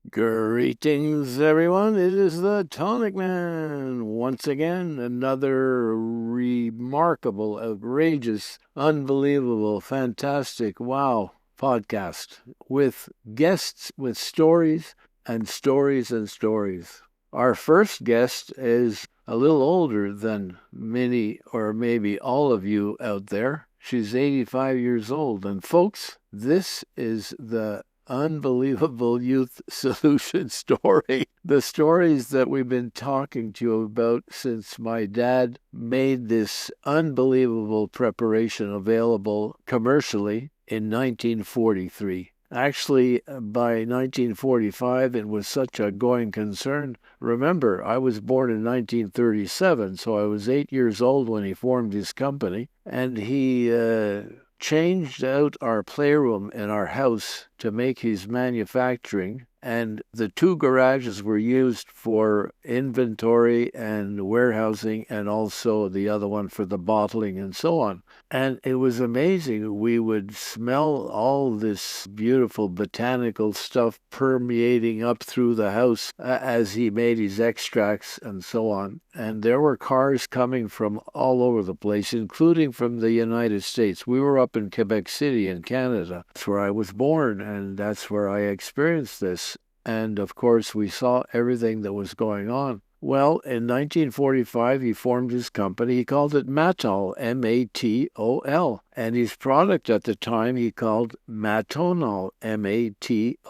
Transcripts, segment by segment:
Greetings, everyone. It is the Tonic Man. Once again, another remarkable, outrageous, unbelievable, fantastic, wow podcast with guests with stories and stories and stories. Our first guest is a little older than many or maybe all of you out there. She's 85 years old. And folks, this is the unbelievable youth solution story. The stories that we've been talking to you about since my dad made this unbelievable preparation available commercially in 1943. Actually, by 1945, it was such a going concern. Remember, I was born in 1937, so I was 8 years old when he formed his company, and he changed out our playroom in our house to make his manufacturing, and the two garages were used for inventory and warehousing, and also the other one for the bottling and so on. And it was amazing. We would smell all this beautiful botanical stuff permeating up through the house as he made his extracts and so on. And there were cars coming from all over the place, including from the United States. We were up in Quebec City in Canada. That's where I was born, and that's where I experienced this. And of course, we saw everything that was going on. Well, in 1945, he formed his company. He called it Matol, M-A-T-O-L. And his product at the time he called Matonol, M-A-T-O-N-O-L.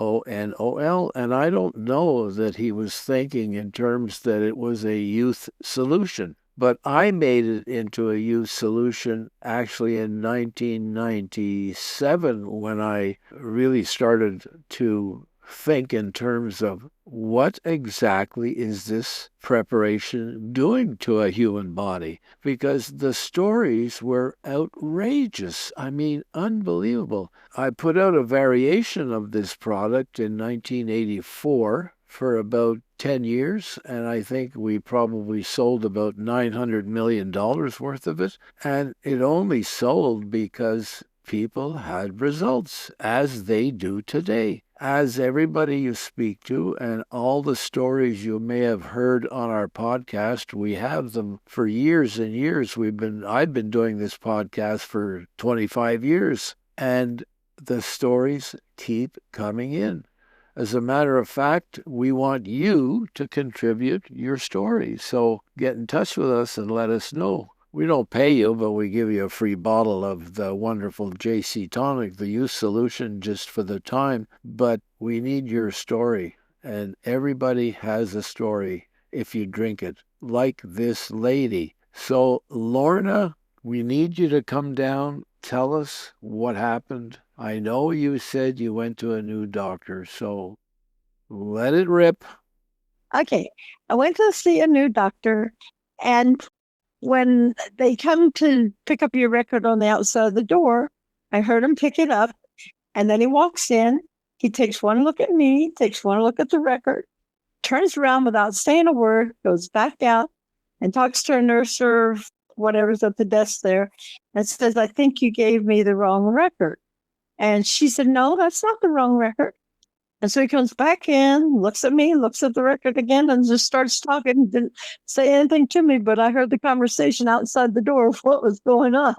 And I don't know that he was thinking in terms that it was a youth solution. But I made it into a youth solution actually in 1997 when I really started to think in terms of what exactly is this preparation doing to a human body? Because the stories were outrageous. I mean, unbelievable. I put out a variation of this product in 1984 for about 10 years, and I think we probably sold about $900 million worth of it. And it only sold because people had results, as they do today. As everybody you speak to and all the stories you may have heard on our podcast, we have them for years and years. I've been doing this podcast for 25 years, and the stories keep coming in. As a matter of fact, we want you to contribute your story. So get in touch with us and let us know. We don't pay you, but we give you a free bottle of the wonderful JC Tonic, the youth solution, just for the time. But we need your story. And everybody has a story if you drink it, like this lady. So, Lorna, we need you to come down. Tell us what happened. I know you said you went to a new doctor, so let it rip. Okay, I went to see a new doctor, and when they come to pick up your record on the outside of the door, I heard him pick it up, and then he walks in. He takes one look at me, takes one look at the record, turns around without saying a word, goes back out, and talks to a nurse or whatever's at the desk there, and says, "I think you gave me the wrong record." And she said, "No, that's not the wrong record." And so he comes back in, looks at me, looks at the record again, and just starts talking. Didn't say anything to me, but I heard the conversation outside the door of what was going on.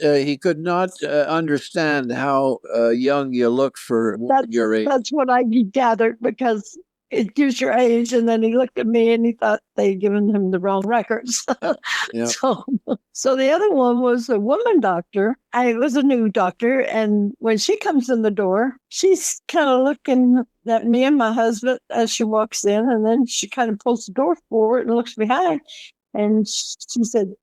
He could not understand how young you look for your age. That's what I gathered, because it gives your age. And then he looked at me and he thought they'd given him the wrong records. Yeah. So the other one was a woman doctor. I was a new doctor. And when she comes in the door, she's kind of looking at me and my husband as she walks in. And then she kind of pulls the door forward and looks behind. And she said,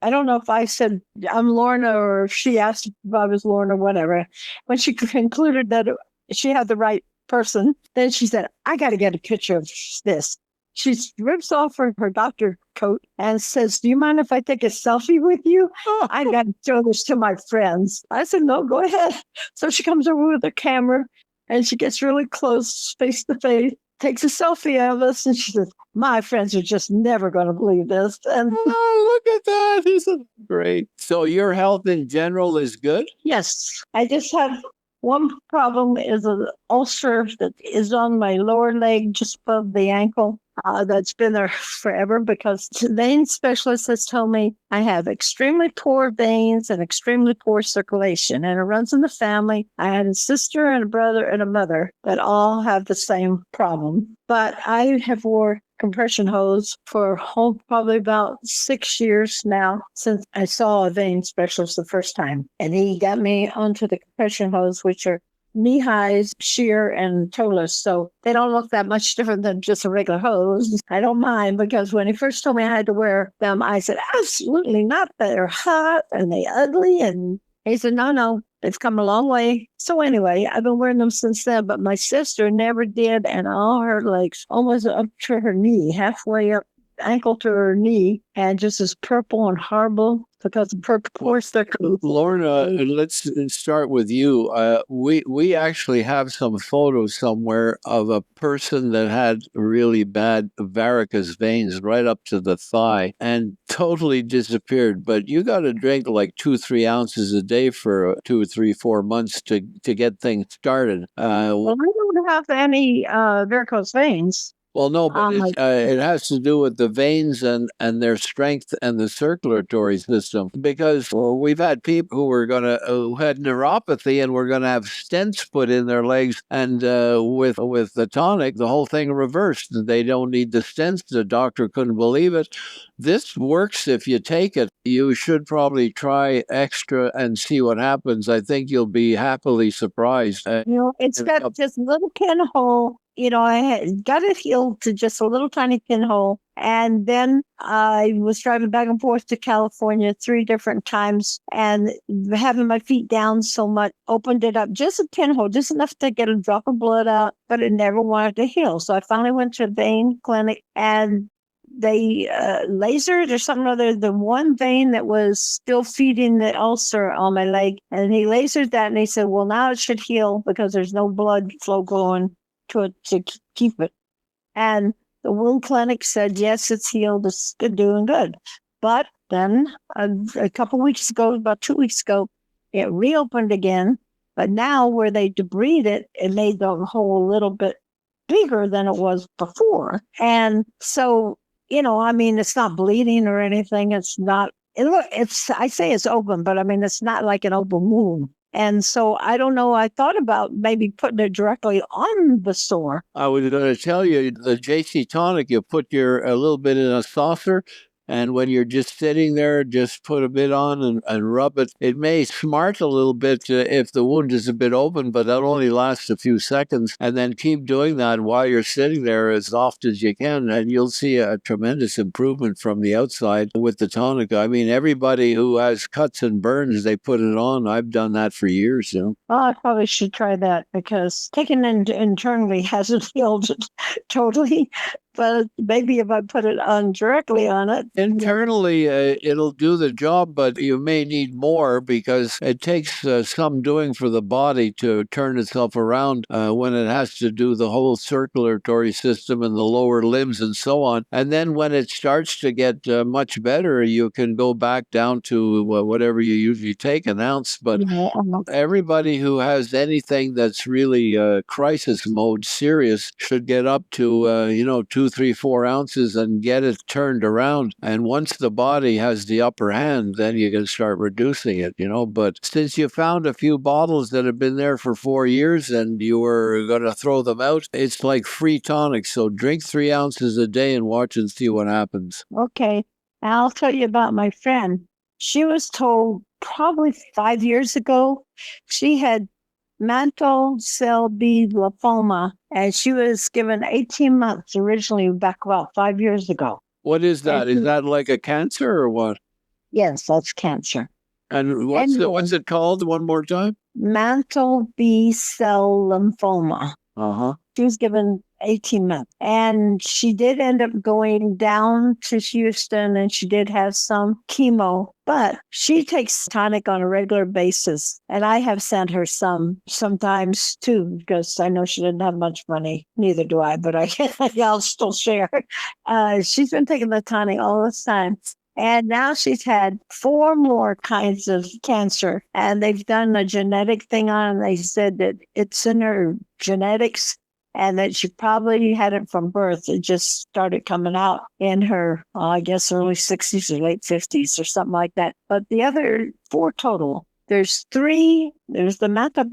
I don't know if I said I'm Lorna or if she asked if I was Lorna, whatever. When she concluded that she had the right person, then she said, I got to get a picture of this. She rips off her doctor coat and says, "Do you mind if I take a selfie with you? I got to show this to my friends." I said, "No, go ahead." So she comes over with her camera and she gets really close, face to face, takes a selfie of us, and she says, "My friends are just never going to believe this." And look at that. This is great. So your health in general is good? Yes, I just have One problem is an ulcer that is on my lower leg, just above the ankle. That's been there forever because the vein specialist has told me I have extremely poor veins and extremely poor circulation, and it runs in the family. I had a sister and a brother and a mother that all have the same problem. But I have wore compression hose for probably about 6 years now since I saw a vein specialist the first time. And he got me onto the compression hose, which are knee-highs, sheer, and toeless. So they don't look that much different than just a regular hose. I don't mind because when he first told me I had to wear them, I said, absolutely not. They're hot and they ugly. And he said, no, they've come a long way. So anyway, I've been wearing them since then, but my sister never did. And all her legs, almost up to her knee, halfway up, ankle to her knee, and just as purple and horrible because of poor circulation. Lorna, let's start with you. We actually have some photos somewhere of a person that had really bad varicose veins right up to the thigh and totally disappeared. But you got to drink like 2-3 ounces a day for 2 or 3, 4 months to get things started. Well, I don't have any varicose veins. Well, no, but it has to do with the veins and their strength and the circulatory system. Because we've had people who had neuropathy and were going to have stents put in their legs, and with the tonic, the whole thing reversed. They don't need the stents. The doctor couldn't believe it. This works if you take it. You should probably try extra and see what happens. I think you'll be happily surprised. It's got just a little pinhole. I had got it healed to just a little tiny pinhole. And then I was driving back and forth to California 3 different times, and having my feet down so much opened it up, just a pinhole, just enough to get a drop of blood out, but it never wanted to heal. So I finally went to a vein clinic, and they lasered or something other, the one vein that was still feeding the ulcer on my leg. And he lasered that, and he said, well, now it should heal because there's no blood flow going to it to keep it. And the wound clinic said, yes, it's healed, it's doing good. But then a couple weeks ago, about 2 weeks ago, it reopened again. But now where they debrided it, it made the hole a little bit bigger than it was before. And so, it's not bleeding or anything. It's not, I say it's open, but it's not like an open wound. And so I don't know. I thought about maybe putting it directly on the sore. I was going to tell you the JC Tonic. You put a little bit in a saucer, and when you're just sitting there, just put a bit on and rub it. It may smart a little bit if the wound is a bit open, but that only lasts a few seconds. And then keep doing that while you're sitting there as often as you can, and you'll see a tremendous improvement from the outside with the tonic. Everybody who has cuts and burns, they put it on. I've done that for years. Well, I probably should try that because taking it internally hasn't healed it totally. But maybe if I put it on directly on it. Internally, it'll do the job, but you may need more because it takes some doing for the body to turn itself around when it has to do the whole circulatory system and the lower limbs and so on. And then when it starts to get much better, you can go back down to whatever you usually take, an ounce. But everybody who has anything that's really crisis mode serious should get up to, 2, 3, 4 ounces and get it turned around. And once the body has the upper hand, then you can start reducing it, But since you found a few bottles that have been there for 4 years and you were going to throw them out, it's like free tonic. So drink 3 ounces a day and watch and see what happens. Okay. I'll tell you about my friend. She was told probably 5 years ago she had mantle cell B lymphoma, and she was given 18 months originally back about 5 years ago. What is that? Is that like a cancer or what? Yes, that's cancer. And what's it called one more time? Mantle B cell lymphoma. Uh-huh. She was given 18 months. And she did end up going down to Houston, and she did have some chemo, but she takes tonic on a regular basis. And I have sent her sometimes too, because I know she didn't have much money. Neither do I, but I'll still share. She's been taking the tonic all this time. And now she's had 4 more kinds of cancer. And they've done a genetic thing on it. They said that it's in her genetics and that she probably had it from birth. It just started coming out in her, I guess, early 60s or late 50s or something like that. But the other 4 total, there's 3, there's the mantle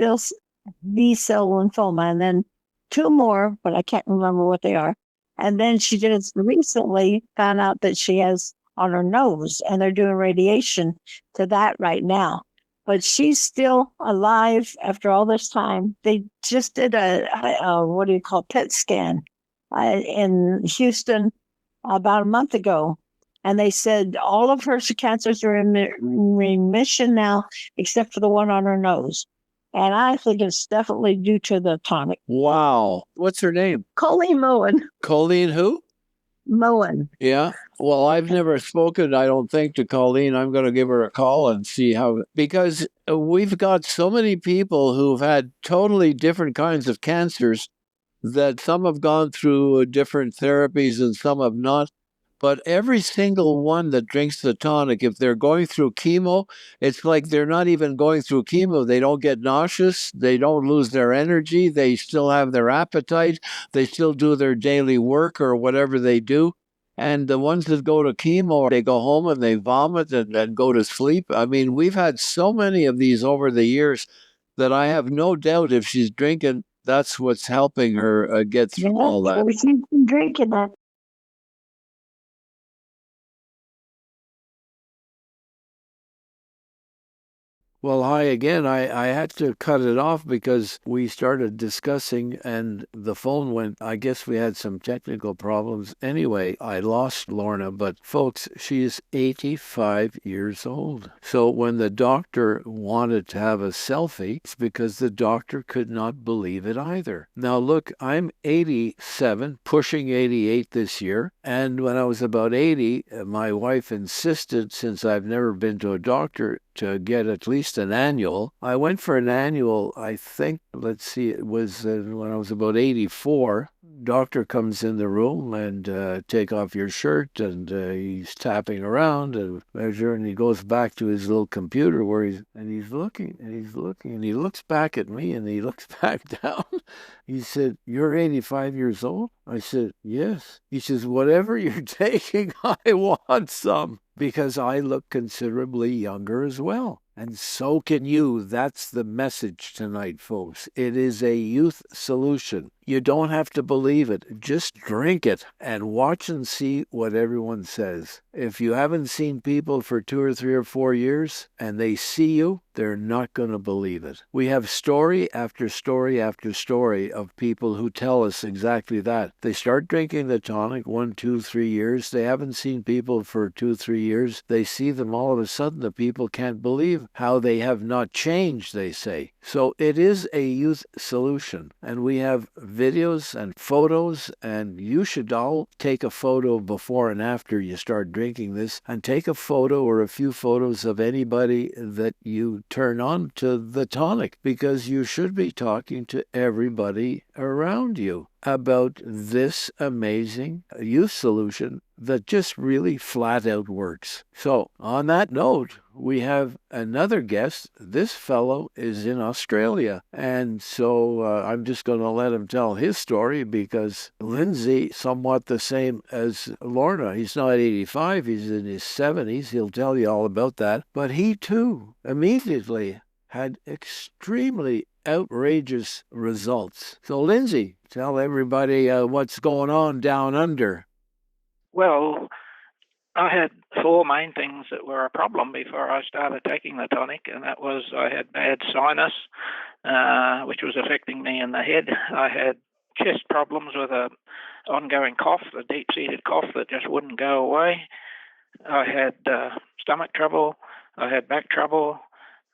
B cell lymphoma, and then 2 more, but I can't remember what they are. And then she just recently found out that she has on her nose, and they're doing radiation to that right now. But she's still alive after all this time. They just did a what do you call PET scan in Houston about a month ago, and they said all of her cancers are in remission now, except for the one on her nose. And I think it's definitely due to the tonic. Wow. What's her name? Colleen Moen. Colleen who? Moen. Yeah. Well, I've never spoken, I don't think, to Colleen. I'm going to give her a call and see how, because we've got so many people who've had totally different kinds of cancers that some have gone through different therapies and some have not. But every single one that drinks the tonic, if they're going through chemo, it's like they're not even going through chemo. They don't get nauseous. They don't lose their energy. They still have their appetite. They still do their daily work or whatever they do. And the ones that go to chemo, they go home and they vomit and go to sleep. I mean, we've had so many of these over the years that I have no doubt if she's drinking, that's what's helping her get through all that. She's been drinking that. Well, hi again. I had to cut it off because we started discussing and the phone went. I guess we had some technical problems. Anyway, I lost Lorna, but folks, she is 85 years old. So when the doctor wanted to have a selfie, it's because the doctor could not believe it either. Now, look, I'm 87, pushing 88 this year. And when I was about 80, my wife insisted, since I've never been to a doctor, to get at least an annual. I went for an annual, I think, let's see, it was when I was about 84. Doctor comes in the room and take off your shirt, and he's tapping around and measure, and he goes back to his little computer where he's looking and he's looking and he looks back at me and he looks back down. He said, "You're 85 years old?" I said, "Yes." He says, "Whatever you're taking, I want some," because I look considerably younger as well. And so can you. That's the message tonight, folks. It is a youth solution. You don't have to believe it. Just drink it and watch and see what everyone says. If you haven't seen people for 2 or 3 or 4 years and they see you, they're not going to believe it. We have story after story after story of people who tell us exactly that. They start drinking the tonic 1, 2, 3 years. They haven't seen people for 2, 3 years. They see them all of a sudden. The people can't believe how they have not changed, they say. So it is a youth solution. And we have videos and photos, and you should all take a photo before and after you start drinking this, and take a photo or a few photos of anybody that you turn on to the tonic, because you should be talking to everybody around you about this amazing youth solution that just really flat out works. So on that note, we have another guest. This fellow is in Australia, and so I'm just going to let him tell his story, because Lindsay, somewhat the same as Lorna, he's not 85, he's in his 70s. He'll tell you all about that. But he too immediately had extremely outrageous results. So Lindsay, tell everybody what's going on down under. Well, I had 4 main things that were a problem before I started taking the tonic, and that was I had bad sinus, which was affecting me in the head. I had chest problems with a ongoing cough, a deep-seated cough that just wouldn't go away. I had stomach trouble. I had back trouble.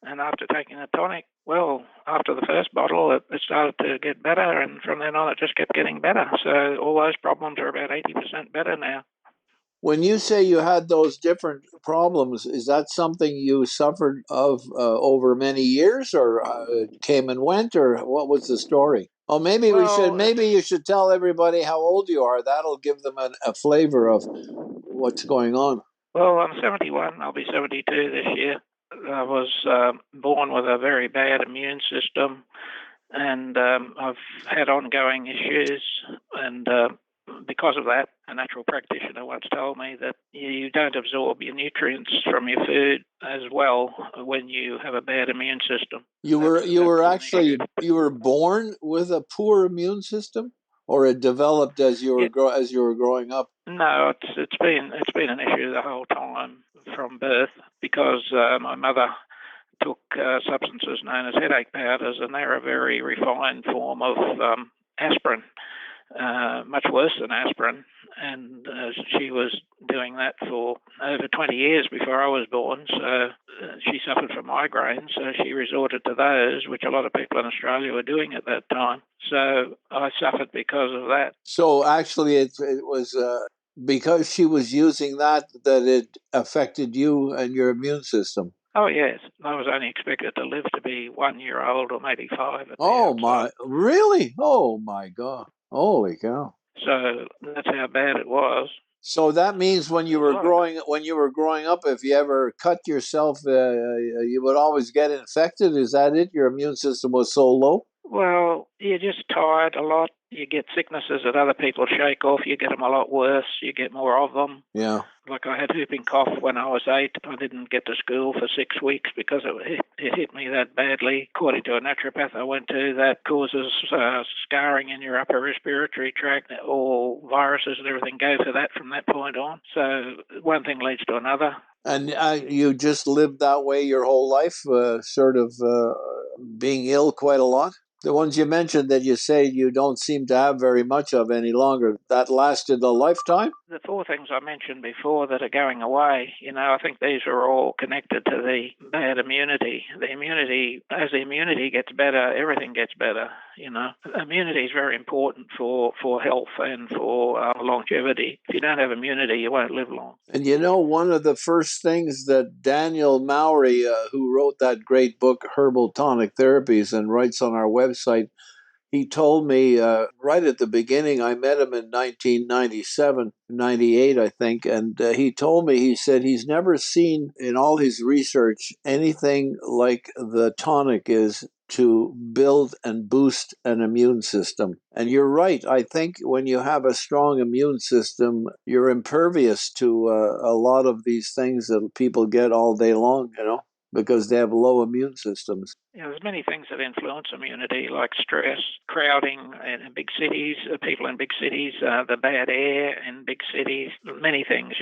And after taking the tonic, well, after the first bottle, it started to get better, and from then on, it just kept getting better. So all those problems are about 80% better now. When you say you had those different problems, is that something you suffered of over many years, or came and went, or what was the story? Oh, maybe you should tell everybody how old you are. That'll give them a flavor of what's going on. Well, I'm 71. I'll be 72 this year. I was born with a very bad immune system, and I've had ongoing issues. And because of that, a natural practitioner once told me that you don't absorb your nutrients from your food as well when you have a bad immune system. You were born with a poor immune system, or it developed as you were growing up? No, it's been an issue the whole time from birth because my mother took substances known as headache powders, and they're a very refined form of aspirin, much worse than aspirin. And she was doing that for over 20 years before I was born. So she suffered from migraines, so she resorted to those, which a lot of people in Australia were doing at that time. So I suffered because of that. So actually, it was because she was using that it affected you and your immune system. Oh, yes. I was only expected to live to be 1 year old or maybe 5 at the Oh, outside. really? Oh, my God. Holy cow. So that's how bad it was. So that means when you were growing up, if you ever cut yourself, you would always get infected. Is that it? Your immune system was so low? Well, you're just tired a lot. You get sicknesses that other people shake off. You get them a lot worse. You get more of them. Yeah. Like I had whooping cough when I was 8. I didn't get to school for 6 weeks because it hit me that badly. According to a naturopath I went to, that causes scarring in your upper respiratory tract. All viruses and everything go for that from that point on. So one thing leads to another. And you just lived that way your whole life, sort of being ill quite a lot? The ones you mentioned that you say you don't seem to have very much of any longer, that lasted a lifetime? The 4 things I mentioned before that are going away, I think these are all connected to the bad immunity. As the immunity gets better, everything gets better, Immunity is very important for health and for longevity. If you don't have immunity, you won't live long. And one of the first things that Daniel Mowry, who wrote that great book, Herbal Tonic Therapies, and writes on our website, he told me right at the beginning. I met him in 1997, 98, I think. And he said he's never seen in all his research anything like the tonic is to build and boost an immune system. And you're right. I think when you have a strong immune system, you're impervious to a lot of these things that people get all day long, because they have low immune systems. There's many things that influence immunity, like stress, crowding in big cities, people in big cities, the bad air in big cities, many things,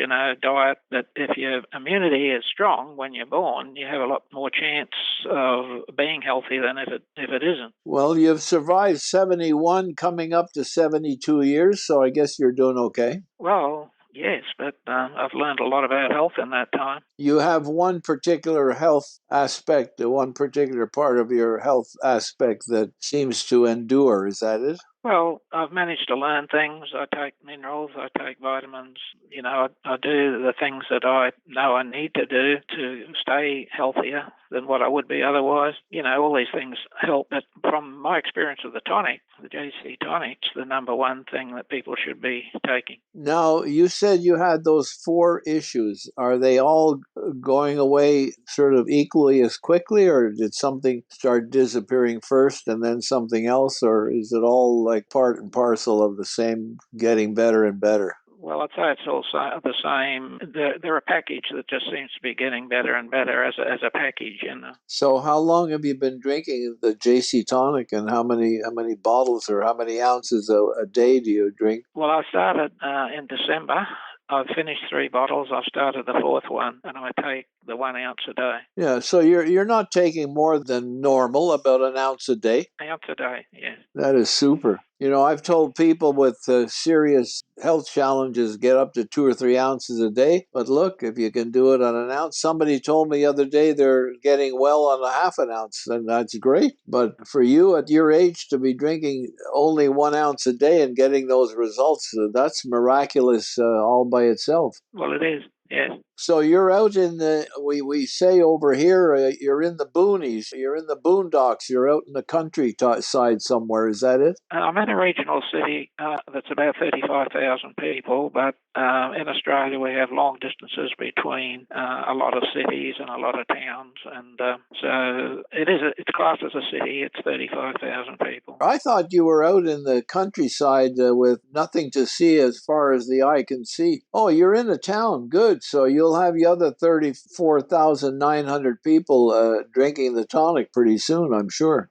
diet. That if your immunity is strong when you're born, you have a lot more chance of being healthy than if it isn't. Well, you've survived 71, coming up to 72 years, so I guess you're doing okay. Well, yes, but I've learned a lot about health in that time. You have one particular health aspect, one particular part of your health aspect that seems to endure. Is that it? Well, I've managed to learn things. I take minerals, I take vitamins. I do the things that I know I need to do to stay healthier than what I would be otherwise. All these things help. But from my experience of the tonic, the JC Tonic's the number one thing that people should be taking. Now, you said you had those 4 issues. Are they all going away sort of equally as quickly, or did something start disappearing first and then something else, or is it all like part and parcel of the same getting better and better? Well, I'd say it's all the same. They're a package that just seems to be getting better and better as a package. So how long have you been drinking the JC Tonic, and how many bottles or how many ounces a day do you drink? Well, I started in December. I've finished 3 bottles. I've started the 4th one, and I take the 1 ounce a day. Yeah, so you're not taking more than normal, about an ounce a day? An ounce a day, yes. That is super. I've told people with serious health challenges get up to 2 or 3 ounces a day. But look, if you can do it on an ounce, somebody told me the other day they're getting well on a half an ounce, and that's great. But for you at your age to be drinking only 1 ounce a day and getting those results, that's miraculous all by itself. Well, it is, yes. So you're out in the, we say over here, you're in the boonies, you're in the boondocks, you're out in the countryside somewhere. Is that it? I'm in a regional city that's about 35,000 people, but in Australia we have long distances between a lot of cities and a lot of towns, and so it's classed as a city. It's 35,000 people. I thought you were out in the countryside with nothing to see as far as the eye can see. Oh, you're in a town. Good. So you'll have the other 34,900 people drinking the tonic pretty soon, I'm sure.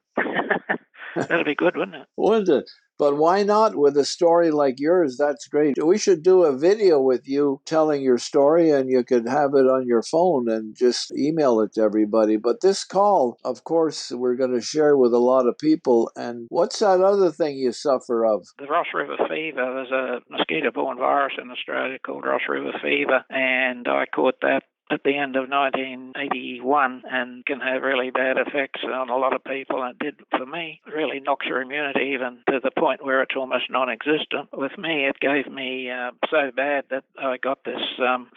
That'd be good, wouldn't it? Wouldn't it? But why not with a story like yours? That's great. We should do a video with you telling your story, and you could have it on your phone and just email it to everybody. But this call, of course, we're going to share with a lot of people. And what's that other thing you suffer of? The Ross River fever. There's a mosquito-borne virus in Australia called Ross River fever, and I caught that at the end of 1981 and can have really bad effects on a lot of people, and it did for me. It really knocks your immunity even to the point where it's almost non-existent. With me, it gave me so bad that I got this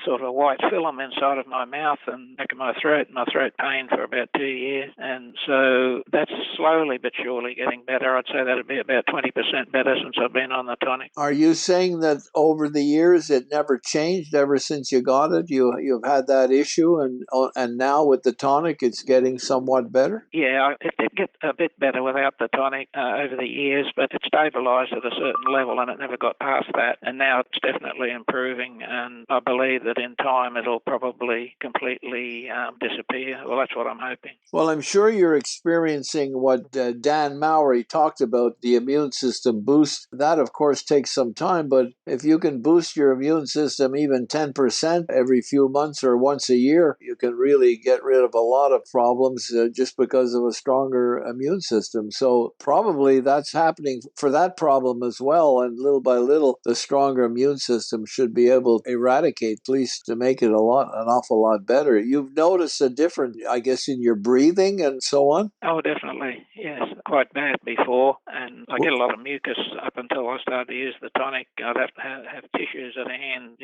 sort of white film inside of my mouth and back of my throat pained for about 2 years, and so that's slowly but surely getting better. I'd say that'd be about 20% better since I've been on the tonic. Are you saying that over the years it never changed ever since you got it? You've had that issue, and now with the tonic it's getting somewhat better? Yeah, it did get a bit better without the tonic over the years, but it stabilized at a certain level and it never got past that, and now it's definitely improving, and I believe that in time it'll probably completely disappear. Well, that's what I'm hoping. Well, I'm sure you're experiencing what Dan Mowry talked about, the immune system boost. That, of course, takes some time, but if you can boost your immune system even 10% every few months or once a year, you can really get rid of a lot of problems just because of a stronger immune system. So probably that's happening for that problem as well, and little by little, the stronger immune system should be able to eradicate, at least to make it an awful lot better. You've noticed a difference, I guess, in your breathing and so on? Oh, definitely. Yes, quite bad before, and I get a lot of mucus up until I started to use the tonic. I'd have to have tissues at hand,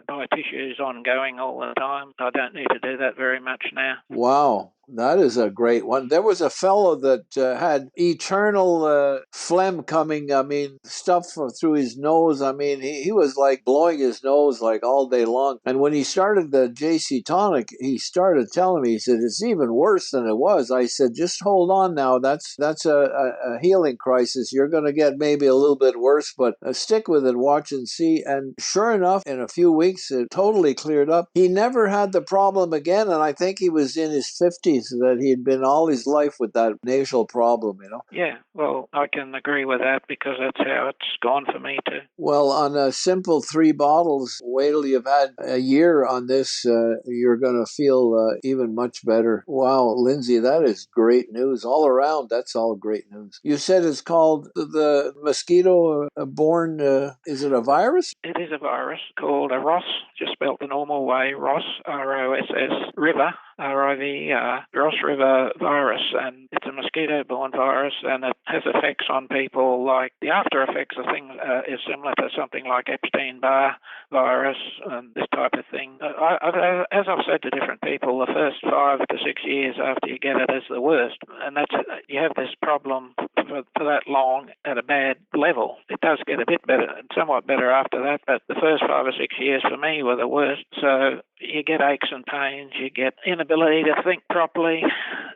buy tissues ongoing all the time. I don't need to do that very much now. Wow. That is a great one. There was a fellow that had eternal phlegm coming. I mean, stuff through his nose. I mean, he was like blowing his nose like all day long. And when he started the JC Tonic, he started telling me, he said, it's even worse than it was. I said, just hold on now. That's a healing crisis. You're going to get maybe a little bit worse, but stick with it, watch and see. And sure enough, in a few weeks, it totally cleared up. He never had the problem again. And I think he was in his 50s. That he had been all his life with that nasal problem, Yeah, well, I can agree with that because that's how it's gone for me too. Well, on a simple 3 bottles, wait till you've had a year on this, you're going to feel even much better. Wow, Lindsay, that is great news all around. That's all great news. You said it's called the mosquito-borne, is it a virus? It is a virus called a Ross, just spelled the normal way, Ross, R-O-S-S, River, R-I-V-E-R, Ross River virus, and it's a mosquito-borne virus, and it has effects on people like the after effects of things is similar to something like Epstein-Barr virus and this type of thing. As I've said to different people, the first 5 to 6 years after you get it is the worst, and that's you have this problem for that long at a bad level. It does get a bit better, somewhat better after that, but the first 5 or 6 years for me were the worst. So you get aches and pains, you get inability to think properly,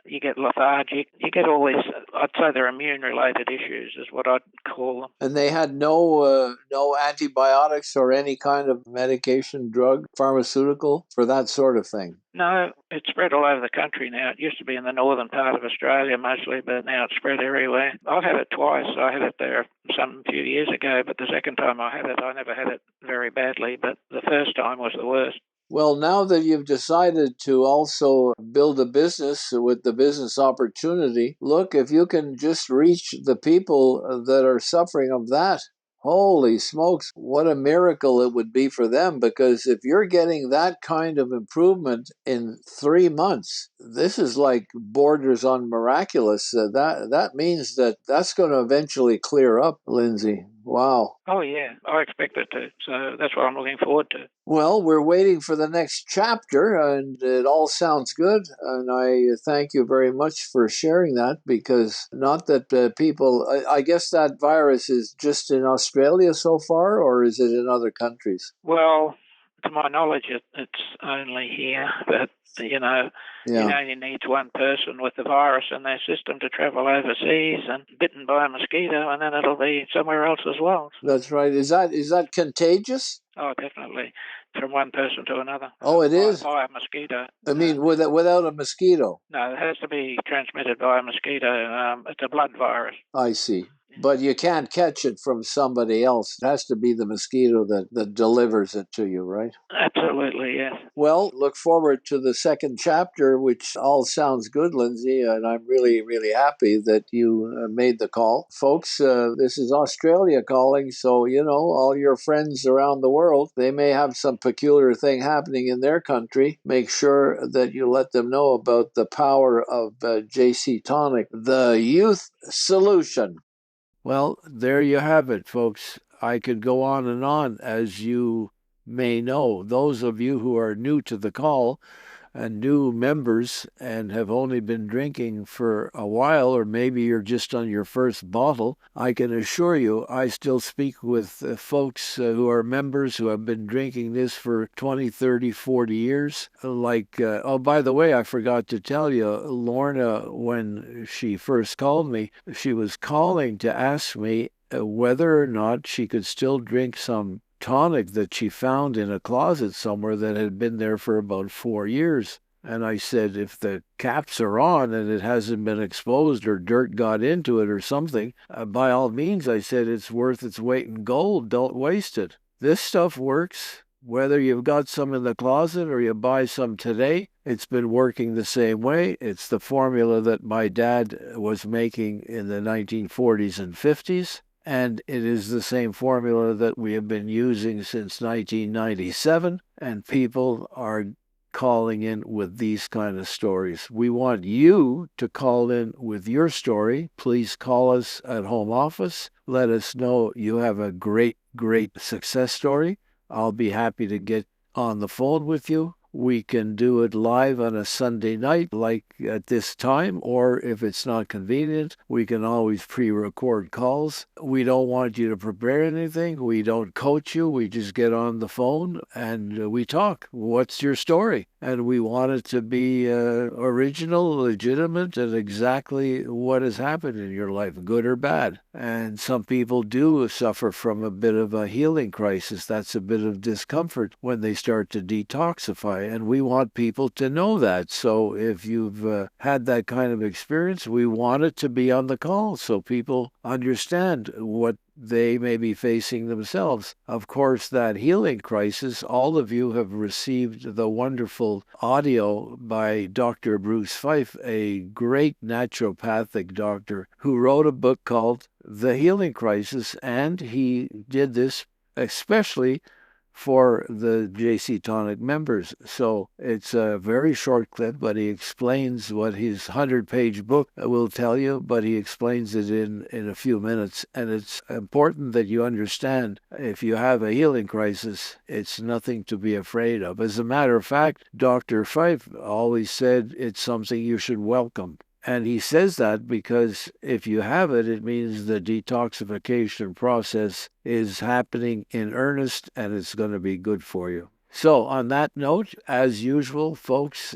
you get lethargic, you get all these, I'd say they're immune-related issues is what I'd call them. And they had no antibiotics or any kind of medication, drug, pharmaceutical for that sort of thing? No, it's spread all over the country now. It used to be in the northern part of Australia mostly, but now it's spread everywhere. I've had it twice. I had it there some few years ago, but the second time I had it, I never had it very badly, but the first time was the worst. Well, now that you've decided to also build a business with the business opportunity, look, if you can just reach the people that are suffering of that, holy smokes, what a miracle it would be for them. Because if you're getting that kind of improvement in 3 months, this is like borders on miraculous. That means that that's going to eventually clear up, Lindsay. Wow. Oh, yeah, I expect it to. So that's what I'm looking forward to. Well, we're waiting for the next chapter, and it all sounds good. And I thank you very much for sharing that, because not that people, I guess that virus is just in Australia so far, or is it in other countries? Well, to my knowledge, it's only here, but it only needs one person with the virus in their system to travel overseas and bitten by a mosquito, and then it'll be somewhere else as well. That's right. Is that contagious? Oh, definitely, from one person to another. Oh, it is? By a mosquito. I mean, without a mosquito? No, it has to be transmitted by a mosquito. It's a blood virus. I see. But you can't catch it from somebody else. It has to be the mosquito that delivers it to you, right? Absolutely, yes. Well, look forward to the second chapter, which all sounds good, Lindsay, and I'm really, really happy that you made the call. Folks, this is Australia calling, so, all your friends around the world, they may have some peculiar thing happening in their country. Make sure that you let them know about the power of JC Tonic, the youth solution. Well, there you have it, folks. I could go on, as you may know. Those of you who are new to the call and new members and have only been drinking for a while, or maybe you're just on your first bottle, I can assure you I still speak with folks who are members who have been drinking this for 20, 30, 40 years. Oh, by the way, I forgot to tell you, Lorna, when she first called me, she was calling to ask me whether or not she could still drink some tonic that she found in a closet somewhere that had been there for about 4 years. And I said, if the caps are on and it hasn't been exposed or dirt got into it or something, by all means, I said, it's worth its weight in gold. Don't waste it. This stuff works. Whether you've got some in the closet or you buy some today, it's been working the same way. It's the formula that my dad was making in the 1940s and 50s. And it is the same formula that we have been using since 1997, and people are calling in with these kind of stories. We want you to call in with your story. Please call us at home office. Let us know you have a great, great success story. I'll be happy to get on the phone with you. We can do it live on a Sunday night, like at this time, or if it's not convenient, we can always pre-record calls. We don't want you to prepare anything. We don't coach you. We just get on the phone and we talk. What's your story? And we want it to be original, legitimate, and exactly what has happened in your life, good or bad. And some people do suffer from a bit of a healing crisis. That's a bit of discomfort when they start to detoxify. And we want people to know that. So if you've had that kind of experience, we want it to be on the call so people understand what they may be facing themselves. Of course, that healing crisis, all of you have received the wonderful audio by Dr. Bruce Fife, a great naturopathic doctor who wrote a book called The Healing Crisis, and he did this especially for the JC Tonic members. So it's a very short clip, but he explains what his 100-page book will tell you, but he explains it in a few minutes. And it's important that you understand, if you have a healing crisis, it's nothing to be afraid of. As a matter of fact, Dr. Fife always said it's something you should welcome. And he says that because if you have it, it means the detoxification process is happening in earnest and it's going to be good for you. So on that note, as usual, folks,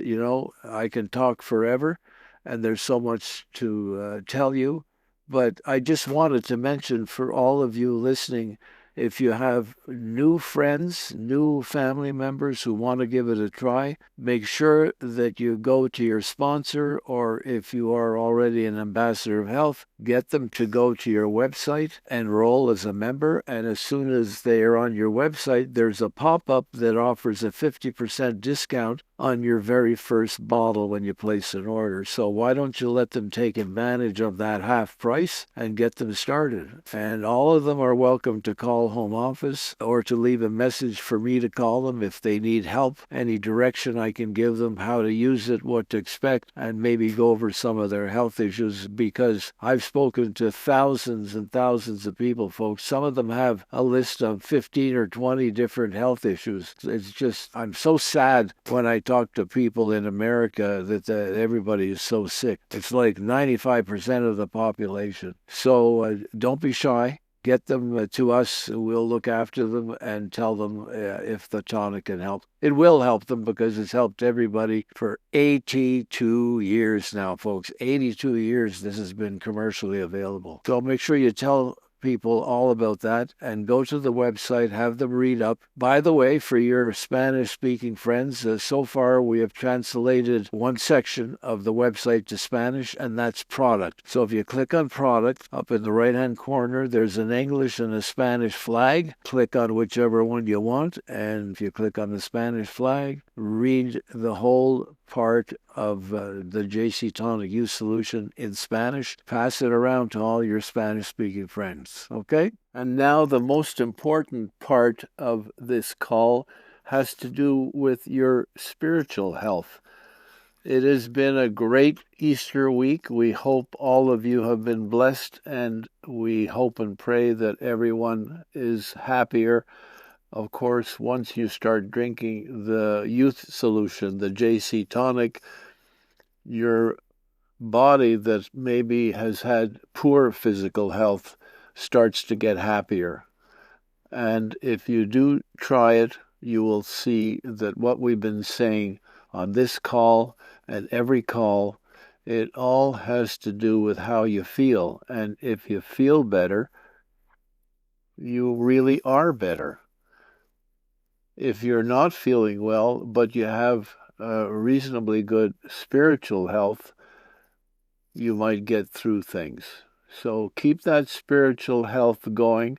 I can talk forever and there's so much to tell you. But I just wanted to mention for all of you listening, if you have new friends, new family members who want to give it a try, make sure that you go to your sponsor, or if you are already an ambassador of health, get them to go to your website, enroll as a member, and as soon as they are on your website, there's a pop-up that offers a 50% discount on your very first bottle when you place an order. So why don't you let them take advantage of that half price and get them started? And all of them are welcome to call home office or to leave a message for me to call them if they need help, any direction I can give them, how to use it, what to expect, and maybe go over some of their health issues, because I've spoken to thousands and thousands of people, folks. Some of them have a list of 15 or 20 different health issues. It's just, I'm so sad when I talk to people in America that everybody is so sick. It's like 95% of the population. So don't be shy. Get them to us. We'll look after them and tell them if the tonic can help. It will help them because it's helped everybody for 82 years now, folks. 82 years this has been commercially available. So make sure you tell people all about that and go to the website, have them read up. By the way, for your Spanish-speaking friends, so far we have translated one section of the website to Spanish, and that's product. So if you click on product, up in the right-hand corner, there's an English and a Spanish flag. Click on whichever one you want, and if you click on the Spanish flag, read the whole part of the JC Tonic Youth Solution in Spanish. Pass it around to all your Spanish-speaking friends, okay? And now the most important part of this call has to do with your spiritual health. It has been a great Easter week. We hope all of you have been blessed, and we hope and pray that everyone is happier. Of course, once you start drinking the youth solution, the JC Tonic, your body that maybe has had poor physical health starts to get happier. And if you do try it, you will see that what we've been saying on this call and every call, it all has to do with how you feel. And if you feel better, you really are better. If you're not feeling well, but you have reasonably good spiritual health, you might get through things. So keep that spiritual health going.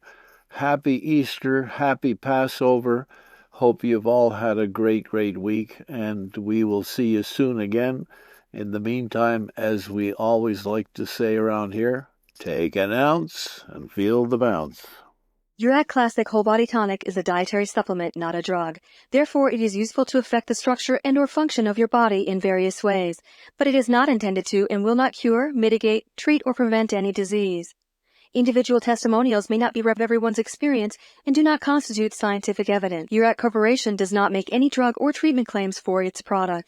Happy Easter, happy Passover. Hope you've all had a great, great week, and we will see you soon again. In the meantime, as we always like to say around here, take an ounce and feel the bounce. Jurak Classic Whole Body Tonic is a dietary supplement, not a drug. Therefore, it is useful to affect the structure and/or function of your body in various ways, but it is not intended to and will not cure, mitigate, treat, or prevent any disease. Individual testimonials may not be everyone's experience and do not constitute scientific evidence. Jurak Corporation does not make any drug or treatment claims for its product.